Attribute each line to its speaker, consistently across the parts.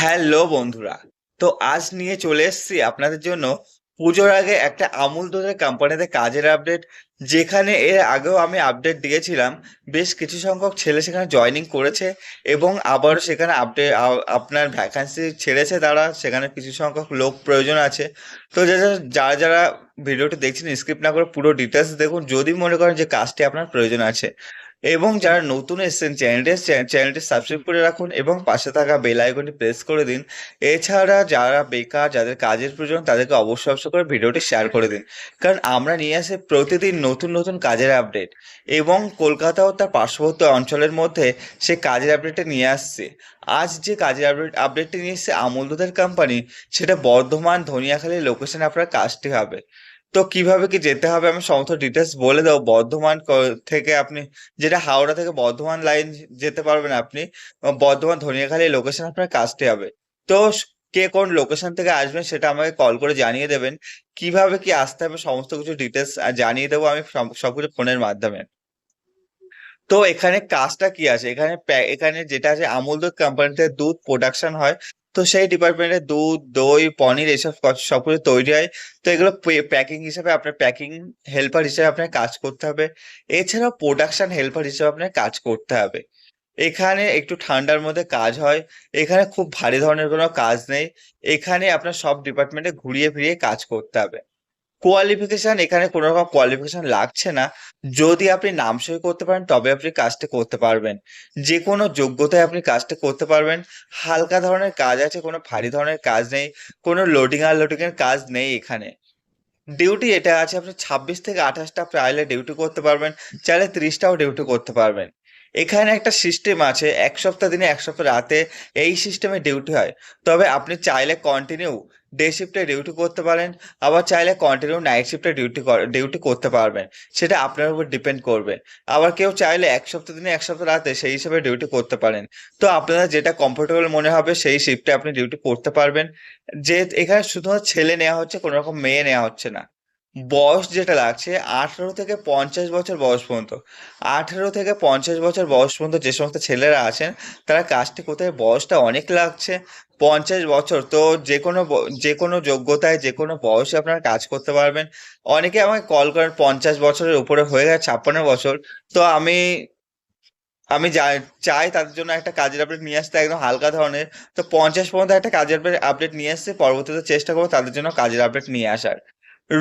Speaker 1: Hello বন্ধুরা। তো আজ নিয়ে চলে এসেছি আপনাদের জন্য পুজোর আগে একটা আমুল দুধের কোম্পানিতে কাজের আপডেট। যেখানে এর আগেও আমি আপডেট দিয়েছিলাম, বেশ কিছু সংখ্যক ছেলে সেখানে জয়েনিং করেছে এবং আবারও সেখানে আপডেট আপনার ভ্যাকান্সি ছেড়েছে। তারা সেখানে কিছু সংখ্যক লোক প্রয়োজন আছে। তো যারা যারা যারা ভিডিওটি দেখছেন স্কিপ না করে পুরো ডিটেলস দেখুন যদি মনে করেন যে কাজটি আপনার প্রয়োজন আছে। এবং যারা নতুন এসেছেন চ্যানেলটি সাবস্ক্রাইব করে রাখুন এবং পাশে থাকা বেল আইকনটি প্রেস করে দিন। এছাড়া যারা বেকার, যাদের কাজের প্রয়োজন, তাদেরকে অবশ্যই অবশ্যই করে ভিডিওটি শেয়ার করে দিন। কারণ আমরা নিয়ে আসি প্রতিদিন নতুন নতুন কাজের আপডেট এবং কলকাতা ও তার পার্শ্ববর্তী অঞ্চলের মধ্যে সেই কাজের আপডেটটা নিয়ে আসছে। আজ যে কাজের আপডেটটি নিয়ে এসছে আমুল দুধের কোম্পানি, সেটা বর্ধমান ধনিয়াখালী লোকেশনে আপনার কাজটি হবে। তো কিভাবে কি যেতে হবে আমি সমস্ত ডিটেলস বলে দেবো। বর্ধমান থেকে আপনি, যেটা হাওড়া থেকে বর্ধমান লাইন যেতে পারবেন আপনি, বর্ধমান ধনিয়াখালী লোকেশন আপনার কাজটি হবে। তো কে কোন লোকেশন থেকে আসবেন সেটা আমাকে কল করে জানিয়ে দেবেন। কিভাবে কি আসতে হবে সমস্ত কিছু ডিটেলস জানিয়ে দেবো আমি সবকিছু ফোনের মাধ্যমে। তো এখানে কাজটা কি আছে, এখানে যেটা আছে আমুল দুধ কোম্পানিতে দুধ প্রোডাকশন হয়। তো সেই ডিপার্টমেন্টে দুধ, দই, পনির এসব সবকিছু তৈরি হয়। তো এগুলো প্যাকিং হিসাবে আপনার প্যাকিং হেল্পার হিসেবে আপনার কাজ করতে হবে। এছাড়াও প্রোডাকশন হেল্পার হিসেবে আপনার কাজ করতে হবে। এখানে একটু ঠান্ডার মধ্যে কাজ হয়। এখানে খুব ভারী ধরনের কোনো কাজ নেই। এখানে আপনার সব ডিপার্টমেন্টে ঘুরিয়ে ফিরিয়ে কাজ করতে হবে। কোয়ালিফিকেশন, এখানে কোনো রকম কোয়ালিফিকেশন লাগছে না। যদি আপনি নাম সই করতে পারেন তবে আপনি কাজটা করতে পারবেন। যে কোনো যোগ্যতায় আপনি কাজটা করতে পারবেন। হালকা ধরনের কাজ আছে, কোনো ভারী ধরনের কাজ নেই। কোনো লোডিং আনলোডিং এর কাজ নেই এখানে। ডিউটি এটা আছে, আপনি 26 থেকে 28টা চাইলে ডিউটি করতে পারবেন, চাইলে 30টাও ডিউটি করতে পারবেন। এখানে একটা সিস্টেম আছে, এক সপ্তাহ দিনে এক সপ্তাহ রাতে, এই সিস্টেমে ডিউটি হয়। তবে আপনি চাইলে কন্টিনিউ ডে শিফটে ডিউটি করতে পারেন, আবার চাইলে কন্টিনিউ নাইট শিফটে ডিউটি করতে পারবেন। সেটা আপনার উপর ডিপেন্ড করবে। আবার কেউ চাইলে এক সপ্তাহ দিনে এক সপ্তাহ রাতে সেই হিসেবে ডিউটি করতে পারেন। তো আপনারা যেটা কমফোর্টেবল মনে হবে সেই শিফটে আপনি ডিউটি করতে পারবেন। যে এখানে শুধুমাত্র ছেলে নেওয়া হচ্ছে, কোনো রকম মেয়ে নেওয়া হচ্ছে না। বয়স যেটা লাগছে 18 থেকে 50 বছর বয়স পর্যন্ত। 18 থেকে 50 বছর বয়স পর্যন্ত যে সমস্ত ছেলেরা আছেন তারা কাজটি করতে, বয়সটা অনেক লাগছে 50 বছর। তো যে কোনো যোগ্যতায় যে কোনো বয়সে আপনারা কাজ করতে পারবেন। অনেকে আমাকে কল করেন 50 বছরের উপরে হয়ে গেছে, 56 বছর। তো আমি আমি চাই তাদের জন্য একটা কাজের আপডেট নিয়ে আসতে একদম হালকা ধরনের। তো 50 পর্যন্ত একটা কাজের আপডেট নিয়ে আসছে, পরবর্তীতে চেষ্টা করবো তাদের জন্য কাজের আপডেট নিয়ে আসার।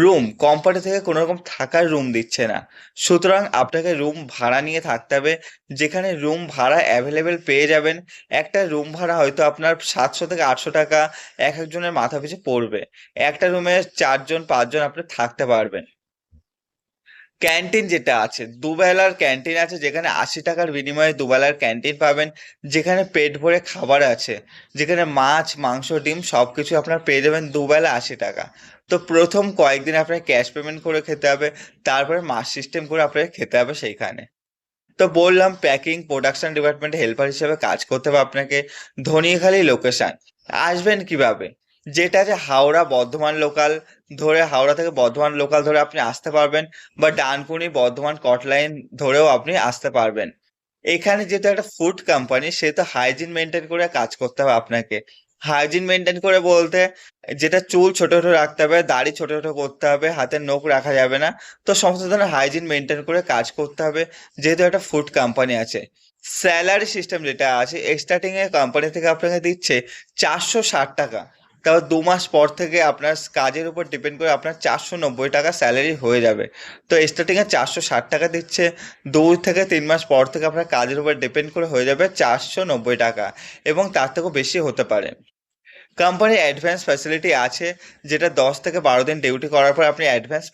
Speaker 1: রুম কোম্পানি থেকে কোনো রকম থাকার রুম দিচ্ছে না, সুতরাং আপনাকে রুম ভাড়া নিয়ে থাকতে হবে। যেখানে রুম ভাড়া অ্যাভেলেবেল পেয়ে যাবেন। একটা রুম ভাড়া হয়তো আপনার 700 থেকে 800 টাকা এক একজনের মাথা পিছু পড়বে। একটা রুমে 4 জন 5 জন আপনি থাকতে পারবেন। ক্যান্টিন যেটা আছে, দুবেলার ক্যান্টিন আছে, যেখানে 80 টাকার বিনিময়ে দুবেলার ক্যান্টিন পাবেন। যেখানে পেট ভরে খাবার আছে, যেখানে মাছ, মাংস, ডিম সবকিছু আপনার পেয়ে যাবেন দুবেলা 80 টাকা। তো প্রথম কয়েকদিন আপনার ক্যাশ পেমেন্ট করে খেতে হবে, তারপরে মাস সিস্টেম করে আপনাকে খেতে হবে সেইখানে। তো বললাম প্যাকিং প্রোডাকশন ডিপার্টমেন্টে হেল্পার হিসেবে কাজ করতে হবে আপনাকে। ধনিয়াখালী লোকেশন। আসবেন কিভাবে, যেটা আছে হাওড়া বর্ধমান লোকাল ধরে, হাওড়া থেকে বর্ধমান লোকাল ধরে আপনি আসতে পারবেন, বা ডানকুনি বর্ধমান কটলাইন ধরেও আপনি আসতে পারবেন। এখানে যেহেতু একটা ফুড কোম্পানি, সেহেতু হাইজিন মেনটেন করে কাজ করতে হবে আপনাকে। হাইজিন মেনটেন করে বলতে, যেটা চুল ছোট ছোট রাখতে হবে, দাড়ি ছোট ছোট করতে হবে, হাতের নখ রাখা যাবে না। তো সমস্ত ধরনের হাইজিন মেনটেন করে কাজ করতে হবে, যেহেতু একটা ফুড কোম্পানি আছে। স্যালারি সিস্টেম যেটা আছে, স্টার্টিং এ কোম্পানি থেকে আপনাকে দিচ্ছে 460 টাকা। তারপর 2 মাস পর থেকে আপনার কাজের উপর ডিপেন্ড করে আপনার 490 টাকা স্যালারি হয়ে যাবে। তো স্টার্টিং এ 460 টাকা দিচ্ছে, 2 থেকে 3 মাস পর থেকে আপনার কাজের উপর ডিপেন্ড করে হয়ে যাবে 490 টাকা, এবং তার থেকেও বেশি হতে পারে। কোম্পানির অ্যাডভান্স ফ্যাসিলিটি আছে, যেটা 10 থেকে 12 দিন ডিউটি করার পর আপনি অ্যাডভান্স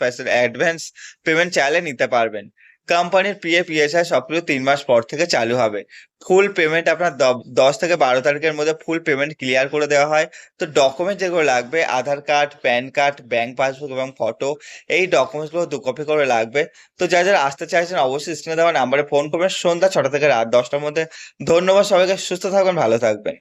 Speaker 1: পেমেন্ট চাইলে নিতে পারবেন। কোম্পানির পিএফ সবকিছু 3 মাস পর থেকে চালু হবে। ফুল পেমেন্ট আপনার 10 থেকে 12 তারিখের মধ্যে ফুল পেমেন্ট ক্লিয়ার করে দেওয়া হয়। তো ডকুমেন্ট যেগুলো লাগবে, Aadhaar card, PAN card, bank passbook এবং ফটো, এই ডকুমেন্টসগুলো 2 কপি করে লাগবে। তো যারা যারা আসতে চাইছেন অবশ্যই স্ক্রিনে দেওয়া নাম্বারে ফোন করবেন সন্ধ্যা 6টা থেকে রাত 10টার মধ্যে। ধন্যবাদ সবাইকে, সুস্থ থাকবেন, ভালো থাকবেন।